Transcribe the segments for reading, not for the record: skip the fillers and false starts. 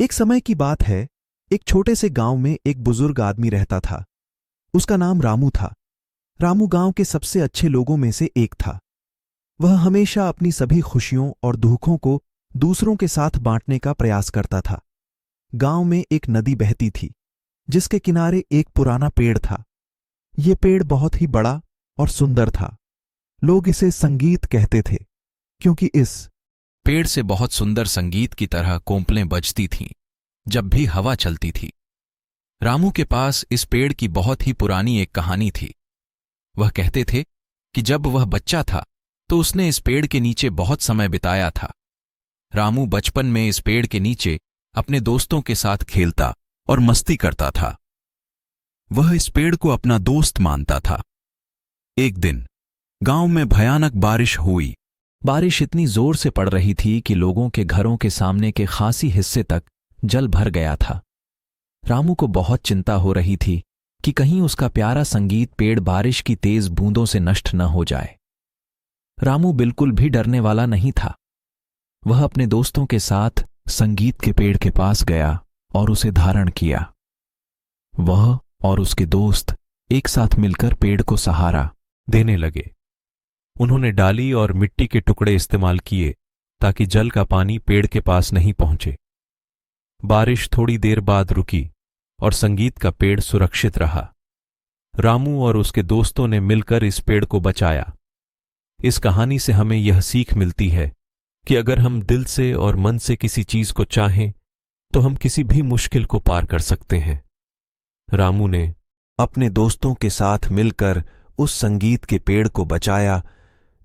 एक समय की बात है। एक छोटे से गांव में एक बुजुर्ग आदमी रहता था। उसका नाम रामू था। रामू गांव के सबसे अच्छे लोगों में से एक था। वह हमेशा अपनी सभी खुशियों और दुखों को दूसरों के साथ बांटने का प्रयास करता था। गांव में एक नदी बहती थी, जिसके किनारे एक पुराना पेड़ था। ये पेड़ बहुत ही बड़ा और सुंदर था। लोग इसे संगीत कहते थे, क्योंकि इस पेड़ से बहुत सुंदर संगीत की तरह कोंपलें बजती थीं जब भी हवा चलती थी। रामू के पास इस पेड़ की बहुत ही पुरानी एक कहानी थी। वह कहते थे कि जब वह बच्चा था तो उसने इस पेड़ के नीचे बहुत समय बिताया था। रामू बचपन में इस पेड़ के नीचे अपने दोस्तों के साथ खेलता और मस्ती करता था। वह इस पेड़ को अपना दोस्त मानता था। एक दिन गांव में भयानक बारिश हुई। बारिश इतनी जोर से पड़ रही थी कि लोगों के घरों के सामने के खासी हिस्से तक जल भर गया था। रामू को बहुत चिंता हो रही थी कि कहीं उसका प्यारा संगीत पेड़ बारिश की तेज बूंदों से नष्ट न हो जाए। रामू बिल्कुल भी डरने वाला नहीं था। वह अपने दोस्तों के साथ संगीत के पेड़ के पास गया और उसे धारण किया। वह और उसके दोस्त एक साथ मिलकर पेड़ को सहारा देने लगे। उन्होंने डाली और मिट्टी के टुकड़े इस्तेमाल किए ताकि जल का पानी पेड़ के पास नहीं पहुंचे। बारिश थोड़ी देर बाद रुकी और संगीत का पेड़ सुरक्षित रहा। रामू और उसके दोस्तों ने मिलकर इस पेड़ को बचाया। इस कहानी से हमें यह सीख मिलती है कि अगर हम दिल से और मन से किसी चीज को चाहें तो हम किसी भी मुश्किल को पार कर सकते हैं। रामू ने अपने दोस्तों के साथ मिलकर उस संगीत के पेड़ को बचाया,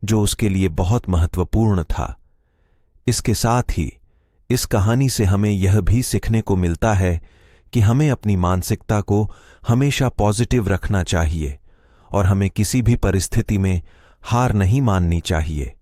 जो उसके लिए बहुत महत्वपूर्ण था। इसके साथ ही इस कहानी से हमें यह भी सीखने को मिलता है कि हमें अपनी मानसिकता को हमेशा पॉजिटिव रखना चाहिए और हमें किसी भी परिस्थिति में हार नहीं माननी चाहिए।